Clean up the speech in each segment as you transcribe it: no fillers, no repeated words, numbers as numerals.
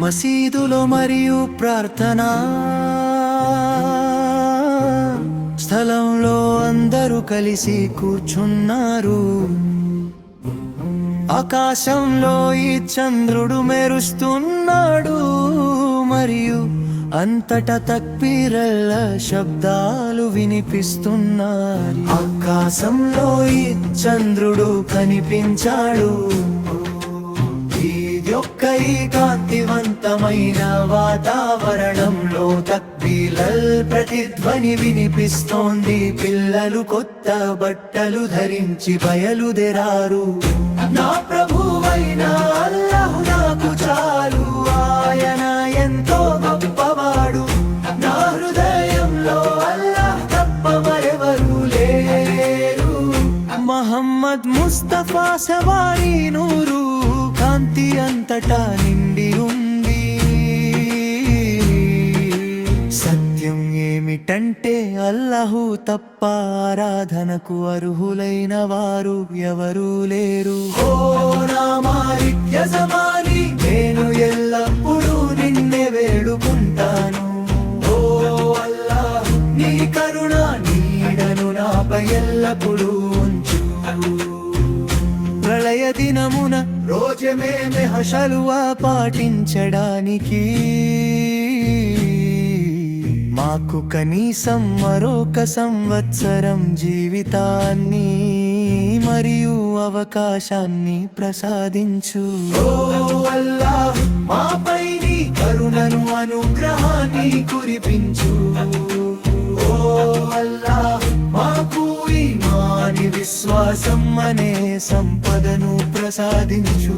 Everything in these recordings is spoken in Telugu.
మసీదులో మరియు ప్రార్థనా స్థలంలో అందరూ కలిసి కూర్చున్నారు. ఆకాశంలో ఈ చంద్రుడు మెరుస్తున్నాడు మరియు అంతటా తక్బీరల శబ్దాలు వినిపిస్తున్నాయి. ఆకాశంలో ఈ చంద్రుడు కనిపించాడు. ఈ కాంతివంతమైన వాతావరణంలో తక్బీరల్ ప్రతిధ్వని వినిపిస్తోంది. పిల్లలు కొత్త బట్టలు ధరించి బయలుదేరారు. నా ప్రభువైన అల్లాహ్ నాకు చాలు, ఆయన ఎంతో గొప్పవాడు. నా హృదయంలో అల్లాహ్ తప్ప మరెవరూ లేరు. మహమ్మద్ ముస్తఫా సవారీ నూరు కాంతి అంతటా నిండి ఉంది. సత్యం ఏమిటంటే అల్లాహు తప్ప ఆరాధనకు అర్హులైన వారు ఎవరూ లేరు. ఓ నా మాలిక్ యజమాని, నేను ఎల్లప్పుడూ నిన్నే వేడుకుంటాను. ఓ అల్లాహ్, నీ కరుణ నీడను నాపై ఎల్లప్పుడూ ఉంచు. ప్రళయ దినమున రోజమే హషలువా పాటించడానికి మాకు కనీసం మరొక సంవత్సరం జీవితాన్ని మరియు అవకాశాన్ని ప్రసాదించు. ఓ అల్లాహ్, మాపై నీ కరుణను అనుగ్రహాన్ని కురిపించు. ఓ అల్లాహ్, మాకు ఈమాని విశ్వాసం అనే సంపదను ప్రసాదించు.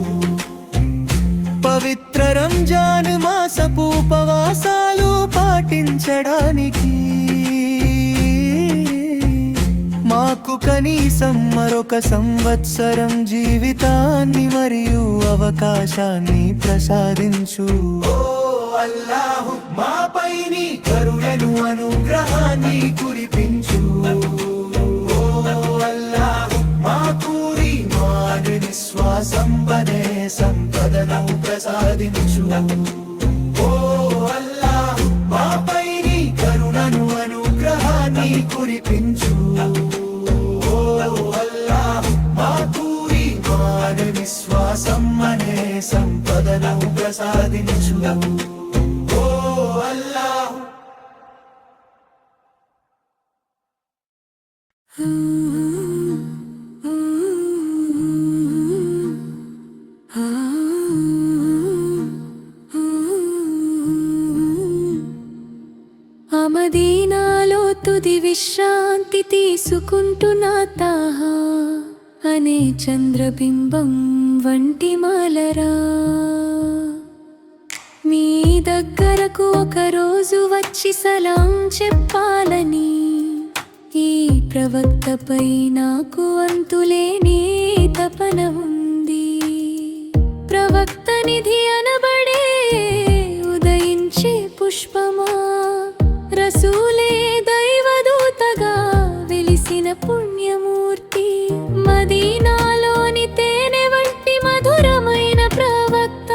పవిత్ర రంజాన్ మాసపు ఉపవాసాలు పాటించడానికి మాకు కనీసం మరొక సంవత్సరం జీవితాన్ని మరియు అవకాశాన్ని ప్రసాదించు. ఓ అల్లాహ్, మాపై నీ కరుణను అనుగ్రహాన్ని కురిపించు. ఓ అల్లాహ్, మాకు ఈమాన్ విశ్వాసం అనే సంపదను ప్రసాదించు. ఓ అల్లాహ్, మాపై నీ కరుణను అనుగ్రహాన్ని కురిపించు. ఓ అల్లాహ్, మాకు ఈమాన్ విశ్వాసం అనే సంపదను ప్రసాదించు. ఓ అల్లాహ్. మదీనాలో తుది విశ్రాంతి తీసుకుంటున్న తాహా అనే చంద్రబింబం వంటి మాలరా, మీ దగ్గరకు ఒకరోజు వచ్చి సలాం చెప్పాలని ఈ ప్రవక్తపై నాకు అంతులేని తపన ఉంది. ప్రవక్త నిధి అనబడే ఉదయించే పుష్పమా, రసూలే దైవదూతగా వెలిసిన పుణ్యమూర్తి, మదీనాలోని తేనె వంటి మధురమైన ప్రవక్త,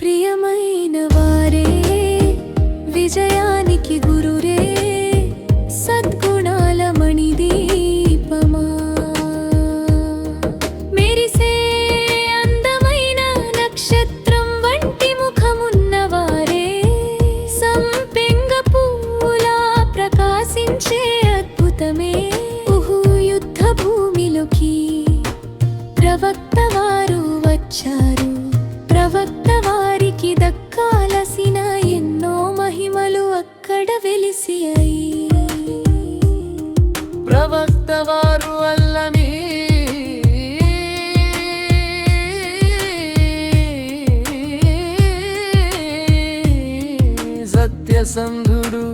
ప్రియమైన వారే విజయానికి గురురే, సద్గుణాల మణిదీపమా, మెరిసే అందమైన నక్షత్రం వంటి ముఖమున్నవారే, సంపెంగ పూలా ప్రకాశించే అద్భుతమే, యుద్ధ భూమిలోకి ప్రవక్త వారు వచ్చారు. ప్రవక్త వారికి దక్కాలసిన ఎన్నో మహిమలు అక్కడ వెలిసియాయి. ప్రవక్త వారు అల్లని సత్యసంధుడు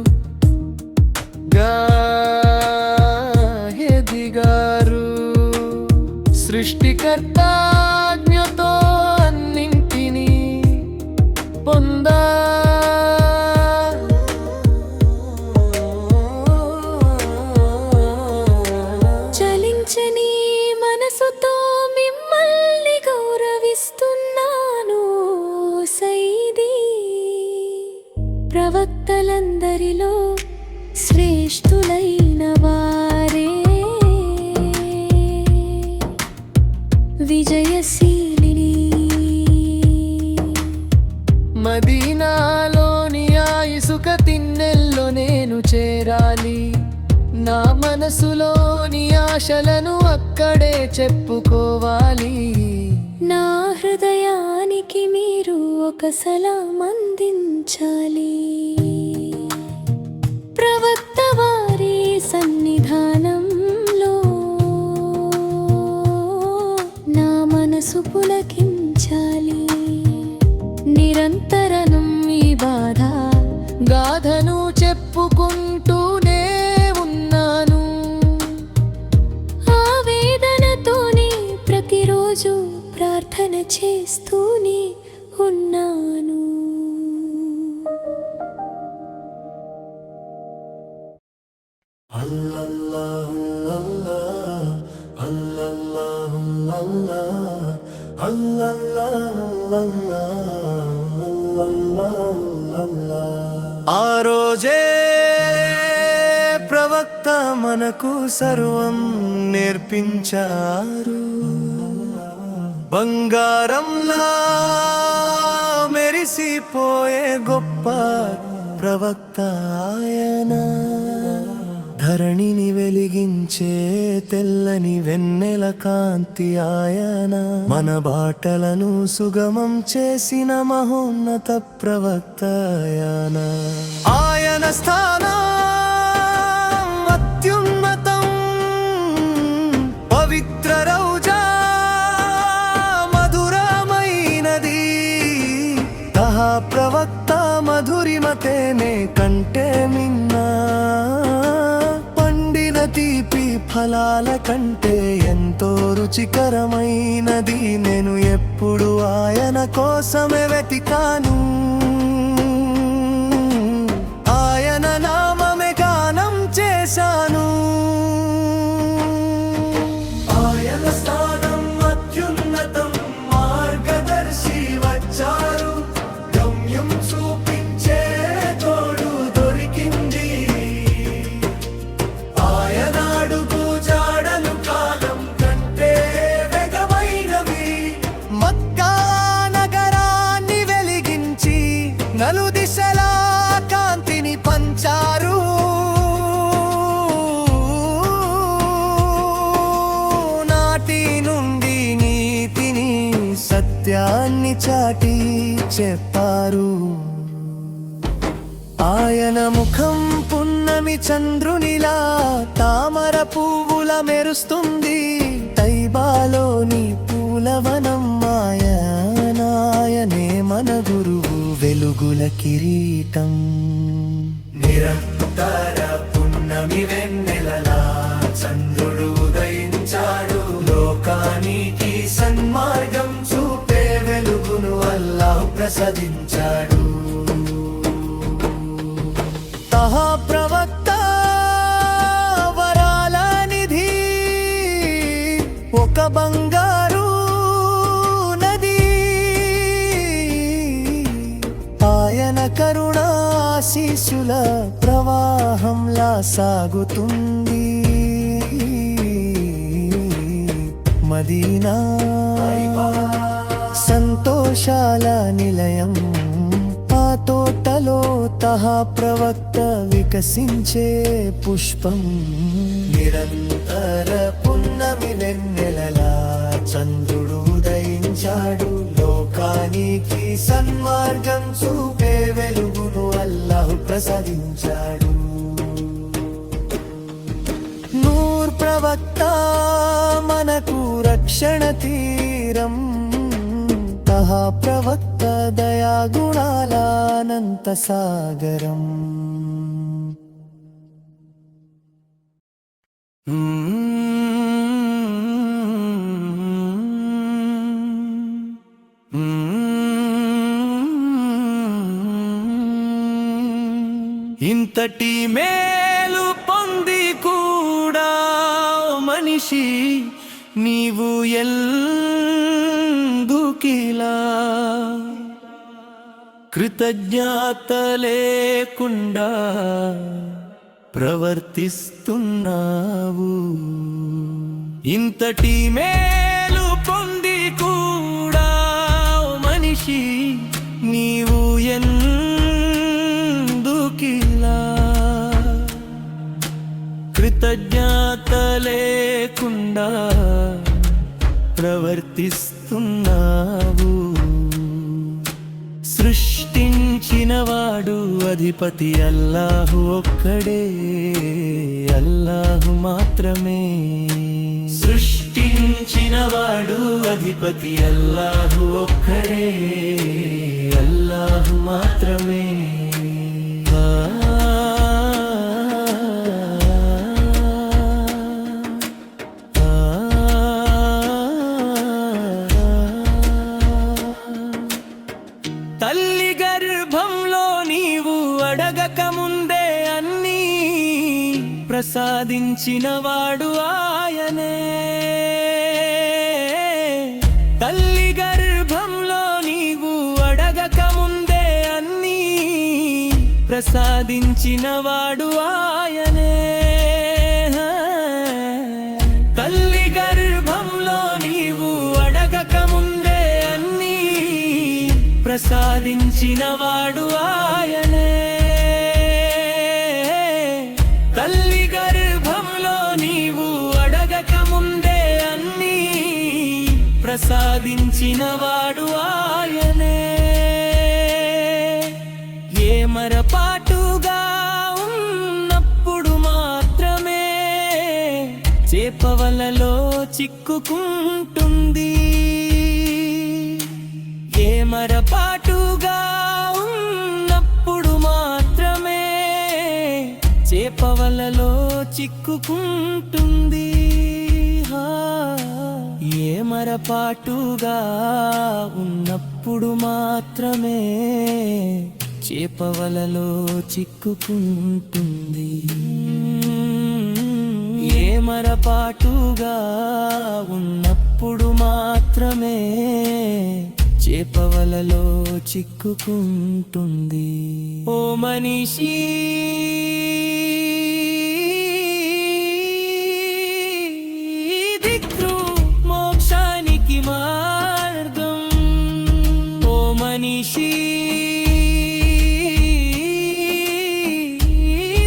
ఎదిగారు. సృష్టికర్త ఆజ్ఞతో అన్నింటినీ పొందా. చలించని మనసుతో మిమ్మల్ని గౌరవిస్తున్నా. ఆశలను అక్కడే చెప్పుకోవాలి. నా హృదయానికి మీరు ఒక సలాం అందించాలి. ప్రవక్త వారి సన్నిధానంలో నా మనసు పులకించాలి. నిరంతరం ఈ బాధ గాథను చెప్పుకుంటూనే ఉన్నాను. ఆవేదనతోనే ప్రతిరోజు ప్రార్థన చేస్తూనే ఉన్నాను. ఆ రోజే ప్రవక్త మనకు సర్వం నేర్పించారు. బంగారంలా మెరిసిపోయే గొప్ప ప్రవక్త ఆయన. ధరణిని వెలిగించే తెల్లని వెన్నెల కాంతి ఆయన. మన బాటలను సుగమం చేసిన మహోన్నత ప్రవక్త ఆయన. ఆయన స్థానం అత్యున్నతం. పవిత్ర రౌజా మధురమైనది. తహా ప్రవక్త మధురిమతేనే కంటే మిన్నా. తీపి ఫలాల కంటే ఎంతో రుచికరమైనది. నేను ఎప్పుడు ఆయన కోసమే వెతికాను. ఆయన నామమే గానం చేశాను. ఆయన స్థానం అత్యున్నతం. మార్గదర్శి వచ్చారు. గమ్యం చూపించే తోడు దొరికింది. నలుదిశలా కాంతిని పంచారు. నాటి నుండి నీతిని సత్యాన్ని చాటి చెప్పారు. ఆయన ముఖం పున్నమి చంద్రునిలా తామర పువ్వుల మెరుస్తుంది. తైబాలోని పూలవనం ఆయనే మన గురువు, వెలుగుల కిరీటం. నిరంతర పున్నమి వెన్నెలలా చంద్రుడు ఉదయించాడు. లోకానికి సన్మార్గం చూపే వెలుగును అల్లాహ్ ప్రసాదించాడు. తహా ప్రవక్త వరాల నిధి. ఒక బంగారు ఆయన కరుణాశీసుల ప్రవాహంలా సాగుతుంది. మదీనా సంతోషాల నిలయం. ఆ తోటలో తహా ప్రవక్త వికసించే పుష్పం. నిరంతర పున్నమి వెన్నెలలా చంద్రుడు ఉదయించాడు. లోకానికి సన్మార్గం చూపే వెలుగును అల్లాహ్ ప్రసాదించాడు. నూర్ ప్రవక్త మనకు రక్షణ తీరం. తహా ప్రవక్త దయాగుణాల అనంత సాగరం. ఇంతటి మేలు పొంది కూడా మనిషి నీవు ఎందుకిలా కృతజ్ఞత లేకుండా ప్రవర్తిస్తున్నావు? ఇంతటి మేలు పొంది కూడా మనిషి నీవు ఎందుకిలా కృతజ్ఞత లేకుండా ప్రవర్తిస్తున్నావు. సృష్టించినవాడు అధిపతి అల్లాహు ఒక్కడే, అల్లాహు మాత్రమే. సృష్టించినవాడు అధిపతి అల్లాహు ఒక్కడే, అల్లాహు మాత్రమే. తల్లి గర్భంలో నీవు అడగక ముందే అన్నీ ప్రసాదించినవాడు ఆయనే. తల్లి గర్భంలో నీవు అడగక ముందే అన్నీ ప్రసాదించినవాడు ఆయనే. తల్లి గర్భంలో నీవు అడగక ముందే అన్నీ ప్రసాదించినవాడు ఆయనే. తల్లి గర్భంలో నీవు అడగక ముందే అన్నీ ప్రసాదించినవాడు ఆయనే. ఏ మరపాటుగా ఉన్నప్పుడు మాత్రమే చేపవలలో చిక్కుకుంటుంది. ఏ మరపాటుగా ఉన్నప్పుడు మాత్రమే చేపవలలో చిక్కుకుంటుంది. ఏ మరపాటుగా ఉన్నప్పుడు మాత్రమే చేపవలలో చిక్కుకుంటుంది. ఏ మరపాటుగా ఉన్నప్పుడు మాత్రమే చేపవలలో చిక్కుకుంటుంది. ఓ మనిషి, దిక్కు మోక్షానికి మార్గం. ఓ మనిషి,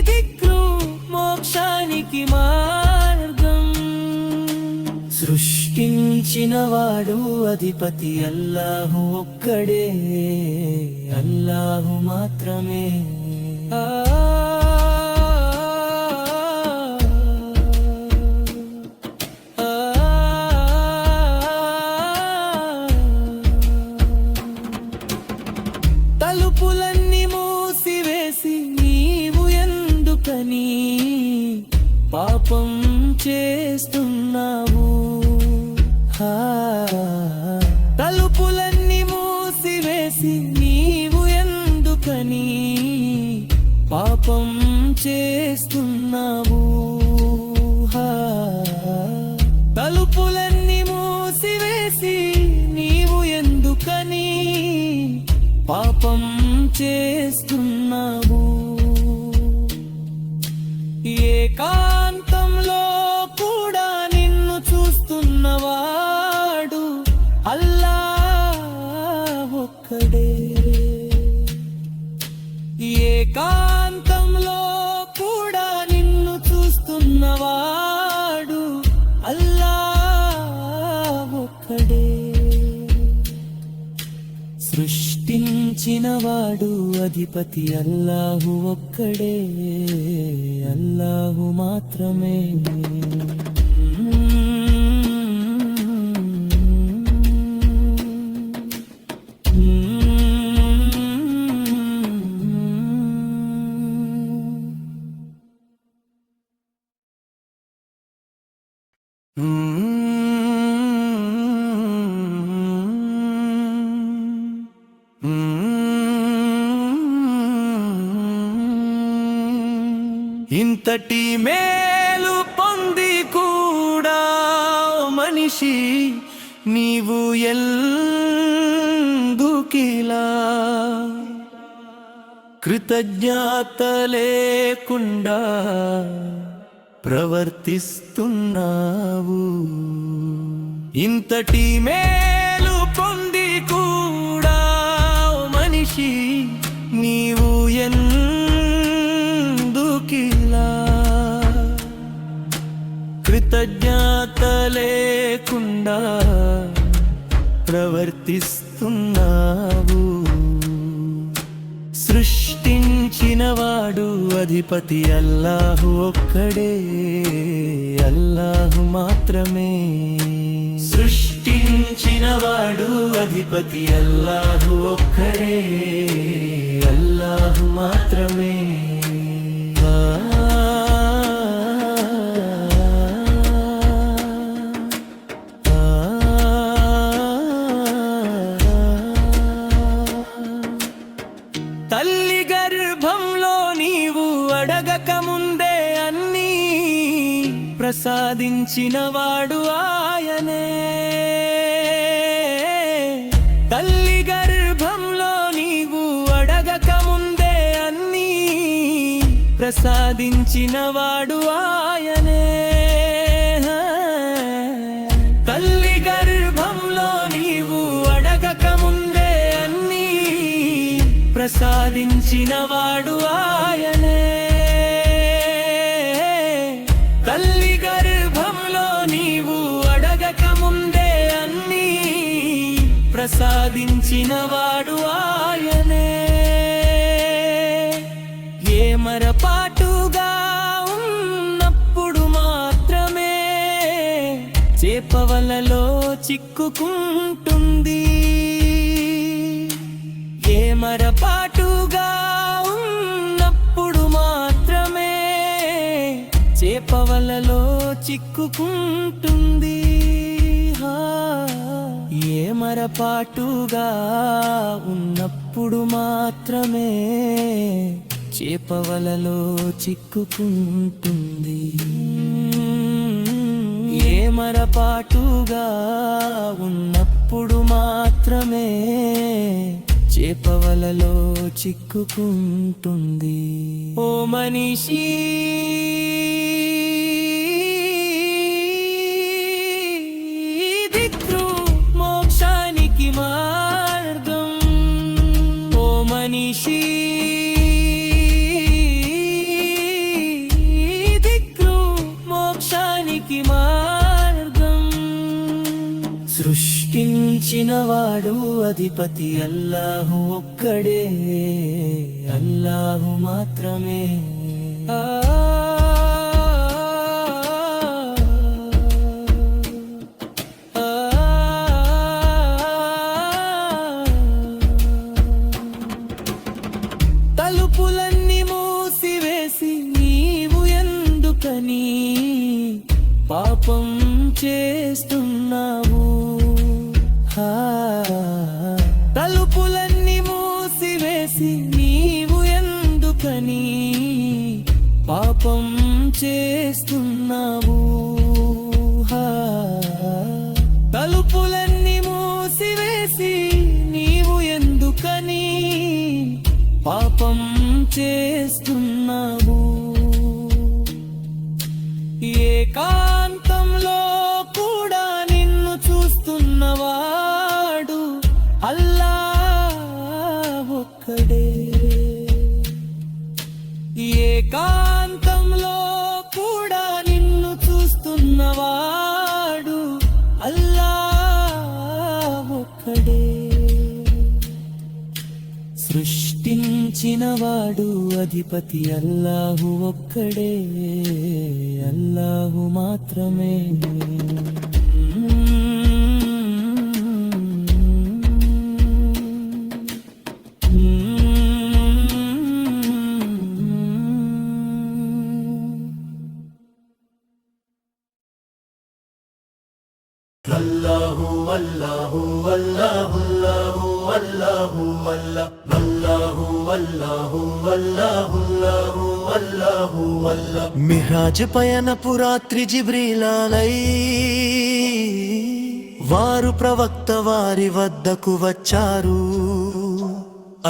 దిక్కు మోక్షానికి మార్గం. సృష్టించినవాడు అధిపతి అల్లాహు ఒక్కడే, అల్లాహు మాత్రమే. తలుపులన్నీ మూసివేసి నీవు ఎందుకని పాపం చేస్తున్నావు? తలుపులన్నీ మూసివేసి నీవు ఎందుకని పాపం చేస్తున్నావు? తలుపులన్నీ మూసివేసి నీవు ఎందుకని పాపం చేస్తున్నావు? ఏకాంతంలో కూడా నిన్ను చూస్తున్నవాడు అల్లాహ్ ఒక్కడే. ఏకాంతంలో కూడా నిన్ను చూస్తున్నవాడు అల్లాహ్ ఒక్కడే. సృష్టించినవాడు అధిపతి అల్లాహు ఒక్కడే, అల్లాహు మాత్రమే. ఇంతటి మేలు పొంది కూడా మనిషి నీవు ఎందుకిలా కృతజ్ఞత లేకుండా ప్రవర్తిస్తున్నావు? ఇంతటి మేలు పొంది కూడా మనిషి నీవు ఎందుకిలా కృతజ్ఞత లేకుండా ప్రవర్తిస్తున్నావు. సృష్టించినవాడు అధిపతి అల్లాహు ఒక్కడే, అల్లాహు మాత్రమే. సృష్టించినవాడు అధిపతి అల్లాహు ఒక్కడే, అల్లాహు మాత్రమే. తల్లి గర్భంలో నీవు అడగక ముందే అన్నీ ప్రసాదించినవాడు ఆయనే. తల్లి గర్భంలో నీవు అడగక ముందే అన్నీ ప్రసాదించినవాడు ఆయనే. తల్లి గర్భంలో నీవు అడగక ముందే అన్నీ ప్రసాదించినవాడు ఆయనే. తల్లి గర్భంలో నీవు అడగక ముందే అన్నీ ప్రసాదించినవాడు ఆయనే. ఏమరపాటుగా ఉన్నప్పుడు మాత్రమే చేపవలలో చిక్కుకుంటుంది. ఏమరపాటుగా ఉన్నప్పుడు మాత్రమే చేపవలలో చిక్కుకుంటుంది. ఏమరపాటుగా ఉన్నప్పుడు మాత్రమే చేపవలలో చిక్కుకుంటుంది. ఏమరపాటుగా ఉన్నప్పుడు మాత్రమే చేపవలలో చిక్కుకుంటుంది. ఓ మనిషి, దిక్రు మోక్షానికి మార్గం. ఓ మనిషి, దిక్రు మోక్షానికి మార్గం. సృష్టించినవాడు అధిపతి అల్లాహు ఒక్కడే, అల్లాహు మాత్రమే. తలుపులన్నీ మూసివేసి నీవు ఎందుకని పాపం చేస్తున్నావు? తలుపులన్నీ మూసివేసి నీవు ఎందుకని పాపం చేస్తున్నావు? తలుపులన్నీ మూసివేసి నీవు ఎందుకని పాపం చేస్తున్నావు? ఏకాంతంలో కూడా నిన్ను చూస్తున్నవాడు అల్లాహ్ ఒక్కడే. ఏకాంతంలో కూడా నిన్ను చూస్తున్నవాడు అల్లాహ్ ఒక్కడే. సృష్టించినవాడు అధిపతి అల్లాహు ఒక్కడే, అల్లాహు మాత్రమే. అల్లాహు అల్లాహు అల్లాహు అల్లాహు అల్లాహు అల్లాహు అల్లాహు అల్లాహు అల్లాహు అల్లాహు అల్లాహు. మిహ్రాజ్ పయనపు రాత్రి జిబ్రీలాలై వారు ప్రవక్త వారి వద్దకు వచ్చారు.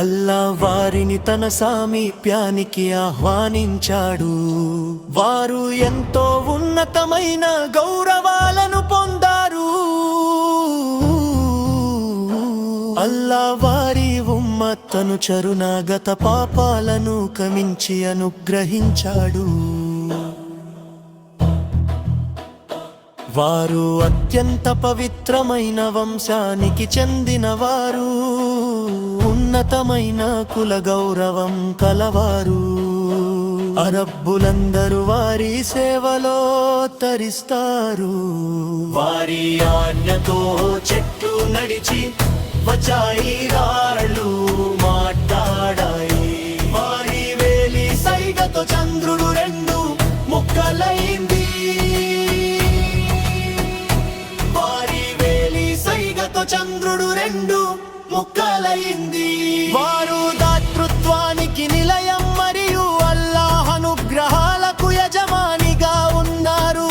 అల్లా వారిని తన సామీప్యానికి ఆహ్వానించాడు. వారు ఎంతో ఉన్నతమైన గౌరవాలను పొందారు. అల్లా వారి ఉమ్మత్తను చరునాగత పాపాలను కమించి అనుగ్రహించాడు. వారు అత్యంత పవిత్రమైన వంశానికి చెందినవారు, ఉన్నతమైన కుల గౌరవం కలవారు. అరబ్బులందరూ వారి సేవలో తరిస్తారు. వారి ఆజ్ఞతో చెట్లు నడిచి వచ్చాయి, రాళ్ళు మాట్లాడాయి. వారి వేలి సైగతో చంద్రుడు రెండు ముక్కలైంది. వారి వేలి సైగతో చంద్రుడు రెండు ముక్కలైంది. వారు దాతృత్వానికి నిలయం మరియు అల్లాహ్ అనుగ్రహాలకు యజమానిగా ఉన్నారు.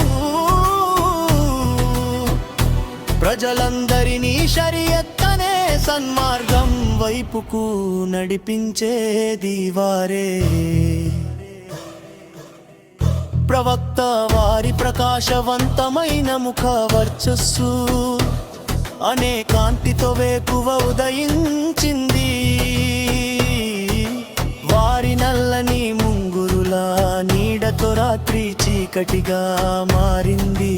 ప్రజలందరినీ షరియత్ అనే సన్మార్గం వైపుకు నడిపించేది వారే. ప్రవక్త వారి ప్రకాశవంతమైన ముఖ వర్చస్సు అనే కాంతితో వేకువ ఉదయించింది. వారి నల్లని ముంగురుల నీడతో రాత్రి చీకటిగా మారింది.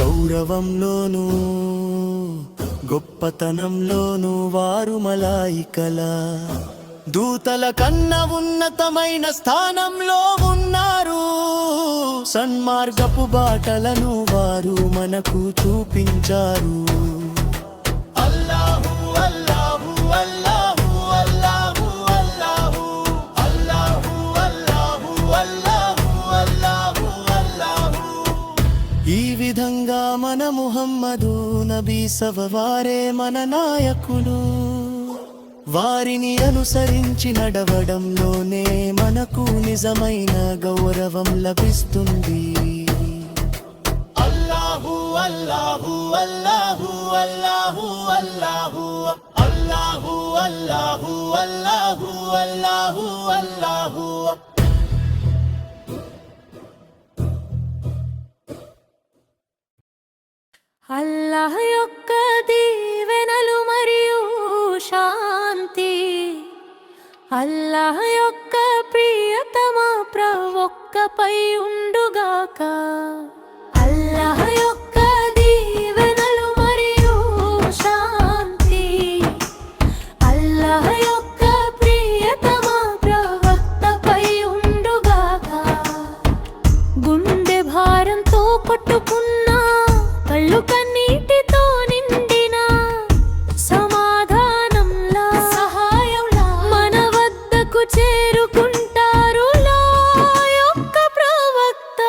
గౌరవంలోనూ గొప్పతనంలోనూ వారు మలాయికల దూతల కన్నా ఉన్నతమైన స్థానంలో ఉన్నారు. సన్మార్గపు బాటలను వారు మనకు చూపించారు. అల్లాహు అల్లాహు అల్లాహు అల్లాహు అల్లాహు అల్లాహు అల్లాహు అల్లాహు అల్లాహు అల్లాహు. ఈ విధంగా మన ముహమ్మదు నబీ సవవారే మన నాయకులు. వారిని అనుసరించి నడవడంలోనే మనకు నిజమైన గౌరవం లభిస్తుంది. అల్లాహు అల్లాహు అల్లాహు అల్లాహు అల్లాహు అల్లాహు అల్లాహు అల్లాహు అల్లాహు అల్లాహు. అల్లాహ్ యొక్క దీవెనలు మరియు శాంతి, అల్లాహ్ యొక్క ప్రియతమ ప్రవక్తపై ఉండుగాక. అల్లాహ్ యొక్క దీవెనలు మరియు శాంతి, అల్లాహ్ యొక్క ప్రియతమ ప్రవక్తపై ఉండుగాక. గుండె భారంతో కొట్టుకున్నా, కళ్ళు కన్నీటితో నిండిన సమాధానంలా సహాయంలా మన వద్దకు చేరుకుంటారు లా యొక్క ప్రవక్త.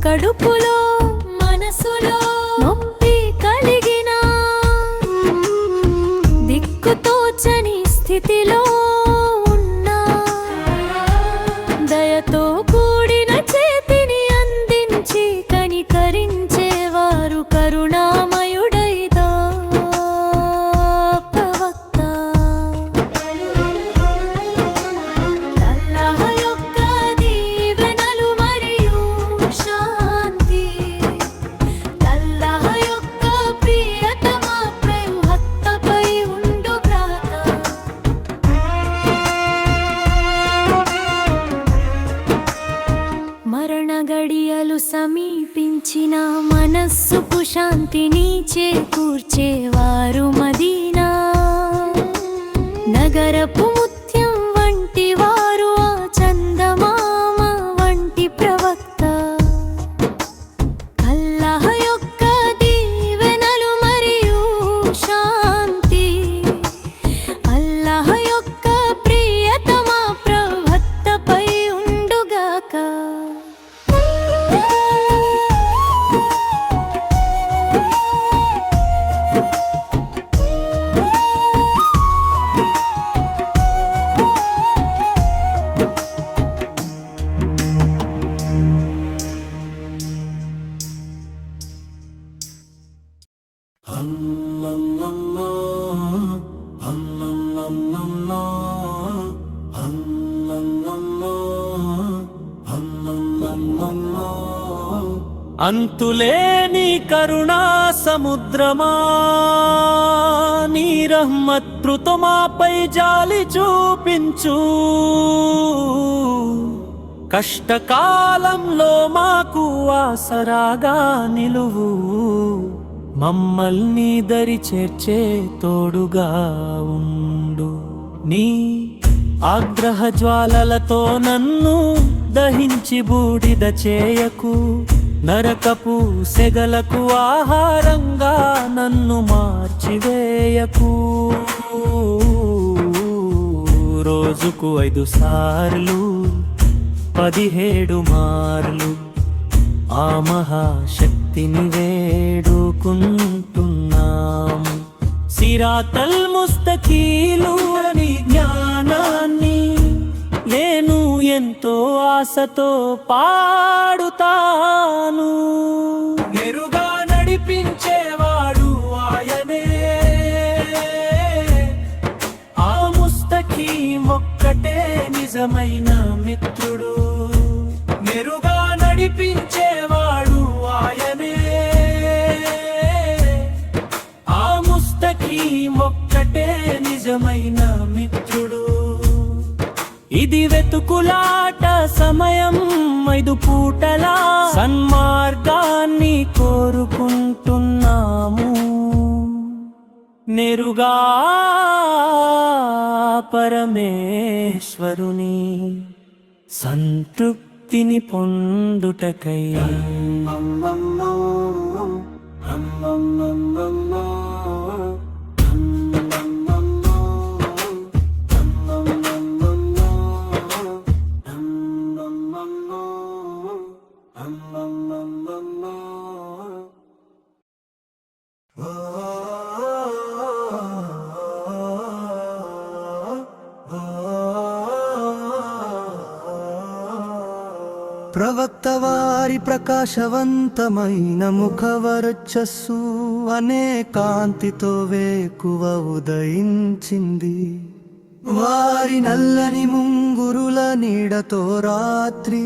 కడుపులో మనసులో నొప్పి కలిగిన, దిక్కుతోచని స్థితిలో ఉన్నా, దయతో కూడిన చేతిని అందించి కనికరించేవారు కరుణామయుడైదా ప్రవక్త. అల్లాహ్ యొక్క దీవెనలు మరియు శాంతి, అల్లాహ్ యొక్క ప్రియతమ ప్రవక్తపై ఉండుగాక. మరణ గడియలు సమీపించిన మనస్సుకు శాంతిని చేకూర్చేవారు మదీనా నగరపు ముత్యం వంటి వారు, ఆ చందమామ వంటి ప్రవక్త. అల్లాహ్ యొక్క దీవెనలు మరియు శాంతి, అల్లాహ్ యొక్క ప్రియతమ ప్రవక్తపై ఉండుగాక. అంతులేని కరుణా సముద్రమా, నీ రహ్మత్ మాపై జాలి చూపించు. కష్టకాలంలో మాకు ఆసరాగా నిలువు, మమ్మల్ని దరి చేర్చే తోడుగా ఉండు. నీ ఆగ్రహ జ్వాలలతో నన్ను దహించి బూడిద చేయకు, నరకపు సెగలకు ఆహారంగా నన్ను మార్చివేయకు. రోజుకు 5 సార్లు 17 మార్లు ఆ మహాశక్తిని వేడుకుంటున్నాము. సిరాతల్ ముస్తకీలు అని జ్ఞానాన్ని నేను ఎంతో ఆశతో పాడుతాను. నెరుగా నడిపించేవాడు ఆయనే, ఆ ముస్తకీం ఒక్కటే నిజమైన మిత్రుడు. నెరుగా నడిపించేవాడు ఆయనే, ఆ ముస్తకీం ఒక్కటే నిజమైన మిత్రుడు. ఇది వెతుకులాట సమయం, 5 పూటల సన్మార్గాన్ని కోరుకుంటున్నాము. నేరుగా పరమేశ్వరుని సంతృప్తిని పొందుటకై. ప్రవక్త వారి ప్రకాశవంతమైన ముఖవర్చస్సు అనే కాంతితో వేకువ ఉదయించింది. వారి నల్లని ముంగురుల నీడతో రాత్రి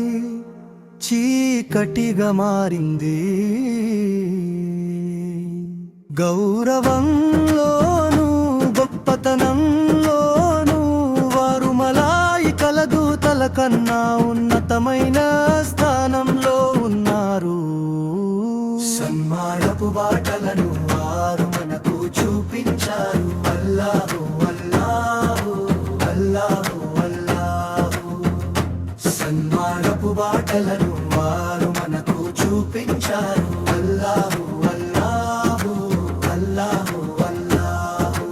చీకటిగా మారింది. గౌరవంలోను గొప్పతనంలోను వారు మలాయికల దూతల కన్నా ఉన్నతమైన స్థానంలో ఉన్నారు. సన్మానపు బాటలను వారు మనకు చూపించారు. అల్లాహు అల్లాహు అల్లాహు అల్లాహు. సన్మానపు బాటలను వారు మనకు చూపించారు. అల్లాహు అల్లాహు అల్లాహు అల్లాహు.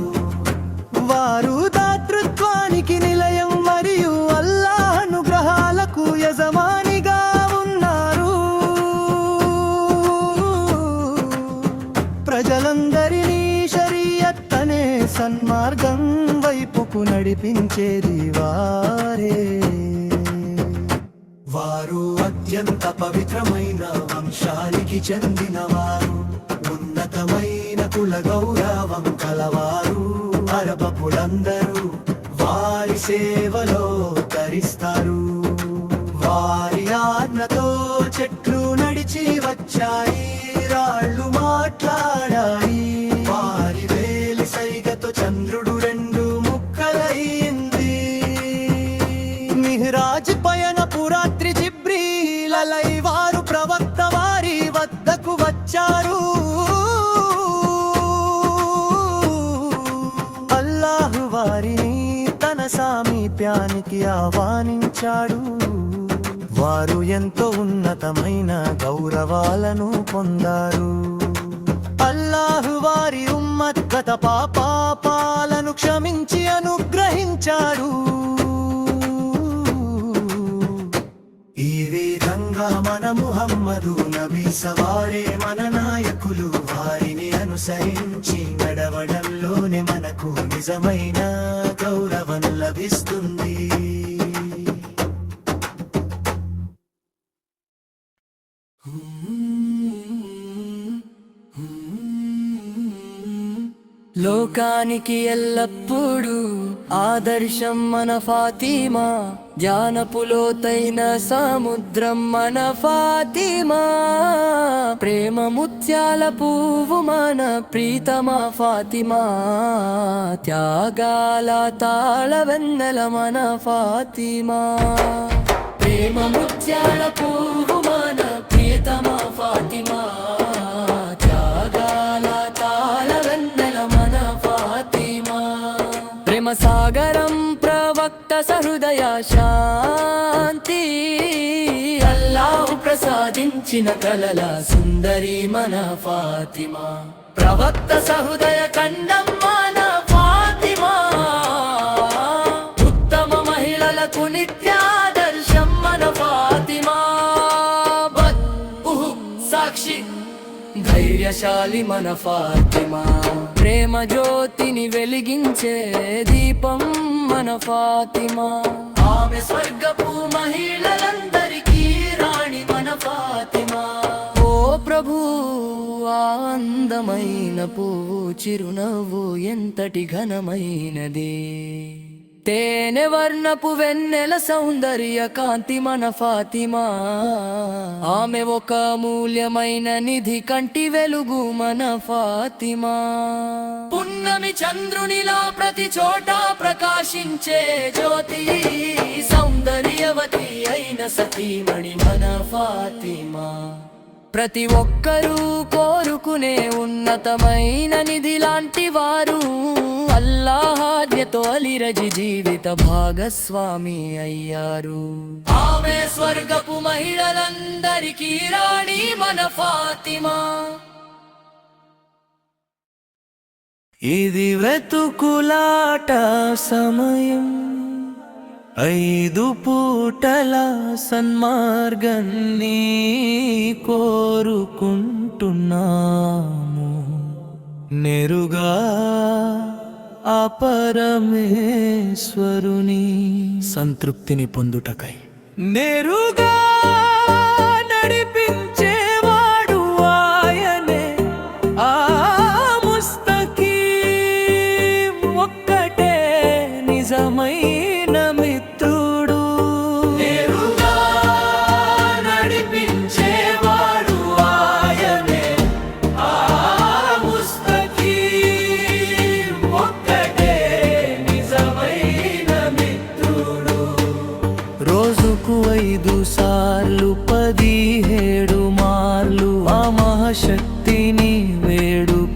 వారు దాతృత్వానికి నిలయం మరియు అల్లాహ్ అనుగ్రహాలకు యజమానిగా ఉన్నారు. ప్రజలందరినీ షరియత్ అనే సన్మార్గం వైపుకు నడిపించేది వారే. వారు అత్యంత పవిత్రమైన వంశానికి చెందినవారు, ఉన్నతమైన కుల గౌరవం కలవారు. అరబపులందరూ వారి సేవలో తరిస్తారు. వారి ఆజ్ఞతో చెట్లు నడిచి వచ్చాయి, రాళ్ళు మాట్లాడాయి. వారి వేలి సైగతో చంద్రుడు 2 ముక్కలయ్యింది. మిహ్రాజ్ పయనపు రాత్రి జిబ్రీల్ అలై వారు ప్రవక్త వారి వద్దకు వచ్చారు. అల్లాహు వారిని తన సామీప్యానికి ఆహ్వానించాడు. వారు ఎంతో ఉన్నతమైన గౌరవాలను పొందారు. అల్లాహు వారి ఉమ్మత్ గత పాపాలను క్షమించి అనుగ్రహించాడు. ఈ విధంగా మన ముహమ్మదు నబీ సవారే మన నాయకులు. వారిని అనుసరించి నడవడంలోనే మనకు నిజమైన గౌరవం లభిస్తుంది. లోకానికి ఎల్లప్పుడూ ఆదర్శం మన ఫాతిమా, జ్ఞానపు లోతైన సముద్రం మన ఫాతిమా. ప్రేమ ముత్యాల పువ్వు మన ప్రీతమా ఫాతిమా, త్యాగాల తాళ వెన్నెల మన ఫాతిమా. ప్రేమ ముత్యాల పువ్వు మన ప్రియతమా ఫాతిమా త్యాగాల తాళవెన్నెల మన ఫాతిమా ప్రేమ సాగరం ప్రవక్త సహృదయ శాంతి అల్లాహ్ ప్రసాదించిన కలల సుందరి మన ఫాతిమా ప్రవక్త సహృదయ ఖండం మన ఫాతిమా ఉత్తమ మహిళలకు నిత్యాదర్శం మన ఫాతిమా సాక్షి ధైర్యశాలి మన ఫాతిమా ప్రేమ జ్యోతిని వెలిగించే దీపం మన ఫాతిమా ఆమె స్వర్గపు మహిళలందరికీ రాణి మన ఫాతిమా ఓ ప్రభు ఆ అందమైన పువ్వు చిరునవ్వు ఎంతటి ఘనమైనది తేనె వర్ణపు వెన్నెల సౌందర్య కాంతి మన ఫాతిమా ఆమె ఒక అమూల్యమైన నిధి కంటి వెలుగు మన ఫాతిమా పున్నమి చంద్రునిలా ప్రతి చోట ప్రకాశించే జ్యోతి సౌందర్యవతి అయిన సతీమణి మన ఫాతిమా ప్రతి ఒక్కరూ కోరుకునే ఉన్నతమైన నిధి లాంటి వారు అల్లాహ్ ఆజ్ఞతో అలీరజి జీవిత భాగస్వామి అయ్యారు ఆమె స్వర్గపు మహిళలందరికీ రాణి మన ఫాతిమా ఇది వెతుకులాట సమయం 5 పూటల సన్మార్గాన్ని కోరుకుంటున్నాము నేరుగా ఆ పరమేశ్వరుని సంతృప్తిని పొందుటకై నేరుగా నడిపించేవాడు ఆయనే ఆ ముస్తకీం ఒక్కటే నిజమైన మిత్రుడు నేరుగా నడిపించేవాడు ఆయనే ఆ ముస్తకీం ఒక్కటే నిజమైన మిత్రుడు రోజుకు 5 సార్లు 17 మార్లు ఆ మహాశక్తిని వేడుకుంటున్నాము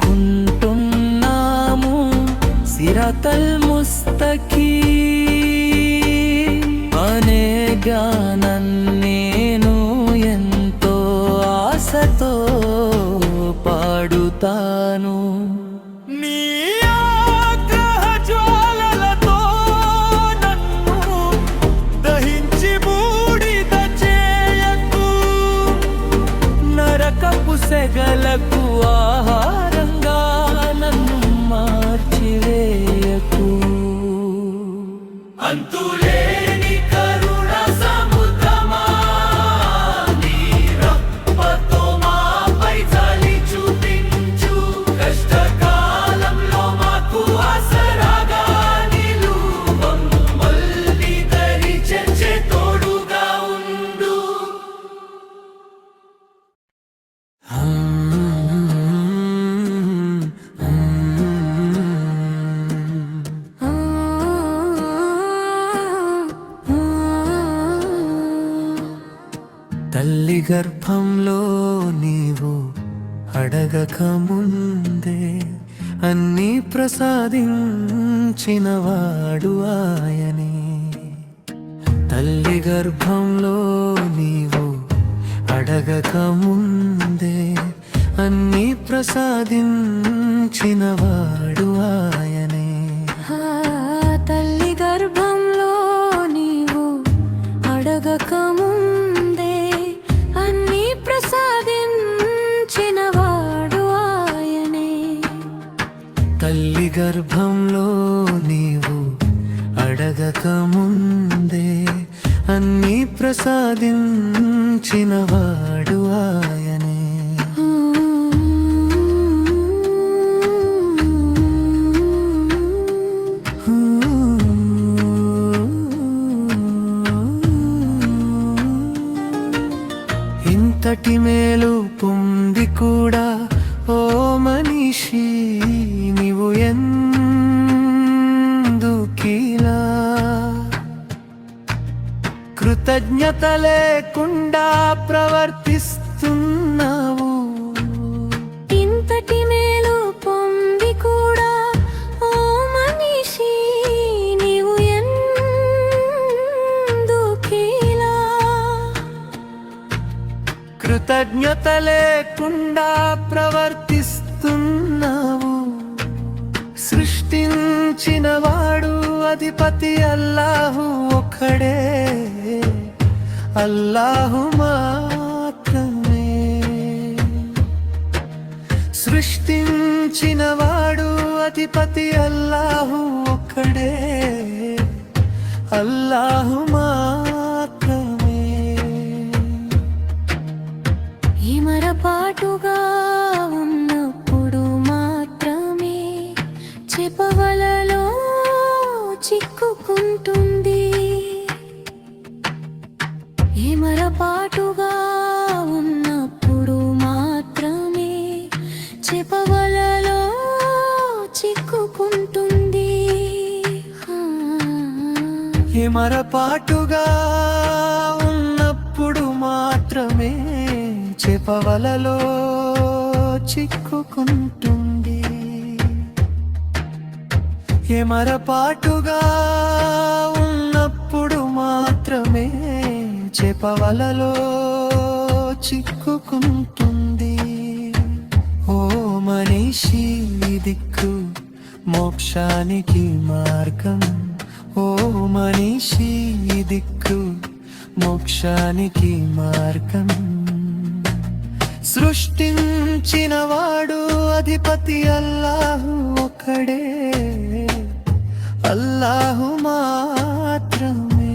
సిరాతల్ ముస్తకీం అనే గానాన్ని నేను ఎంతో ఆశతో పాడుతాను నీ ఆగ్రహ జ్వాలలతో నన్ను దహించి బూడిద చేయకు నరకపు సెగలకు ఆహారంగా నన్ను మార్చివేయకు అంతులేని కరుణ సముద్రమా నీ రప్పతో మాపై జాలి చూపించు కష్టకాలంలో మాకు ఆసరాగా నిలువు మమ్మల్ని దరి చేర్చే తోడుగా ఉండు తల్లి గర్భంలో నీవు అడగక ముందే అన్నీ ప్రసాదించినవాడు ఆయనే తల్లి గర్భంలో నీవు అడగక ముందే అన్నీ ప్రసాదించినవాడు ఆయనే తల్లి గర్భంలో నీవు అడగక ముందే అన్నీ ప్రసాదించినవాడు ఆయనే తల్లి గర్భంలో నీవు అడగక ముందే అన్నీ ప్రసాదించినవాడు ఆయనే ఇంతటి మేలు పొంది కూడా ఓ మనిషి నీవు ఎందుకిలా కృతజ్ఞత కృతజ్ఞత లేకుండా ప్రవర్తిస్తున్నావు. ఇంతటి మేలు పొంది కూడా ఓ మనిషి నీవు ఎందుకిలా? కృతజ్ఞత లేకుండా ప్రవర్తిస్తున్నావు. సృష్టించిన వాడు అధిపతి అల్లాహు ఒక్కడే, అల్లాహు మాత్రమే. సృష్టించిన వాడు అధిపతి అల్లాహు ఒక్కడే, అల్లాహు మాత్రమే. ఇమరపాటుగా ఉన్నప్పుడు మాత్రమే చెపవలలో చిక్కుకుంటుంది. ఇమరపాటుగా ఉన్నప్పుడు మాత్రమే చెపవలలో చిక్కుకుంటుంది. ఇమరపాటుగా ఉన్నప్పుడు మాత్రమే చెపవలలో చిక్కుకుంటుంది. ఎమరపాటుగా ఉన్నప్పుడు మాత్రమే చెపవలలో చిక్కుకుంటుంది. ఓ మనిషి దిక్కు మోక్షానికి మార్గం, ఓ మనిషి దిక్కు మోక్షానికి మార్గం. సృష్టించిన వాడు అధిపతి అల్లాహు ఒక్కడే, అల్లాహు మాత్రమే.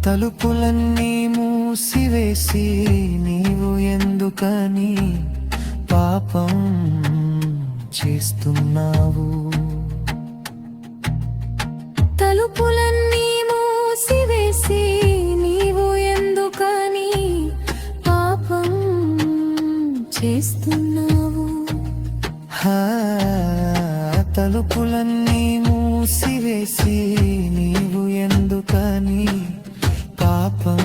తలుపులన్నీ మూసివేసి నీవు ఎందుకని పాపం చేస్తున్నావు? తలుపులన్నీ మూసివేసి నీవు ఎందుకని పాపం చేస్తున్నావు? తలుపులన్నీ మూసివేసి నీవు ఎందుకని పాపం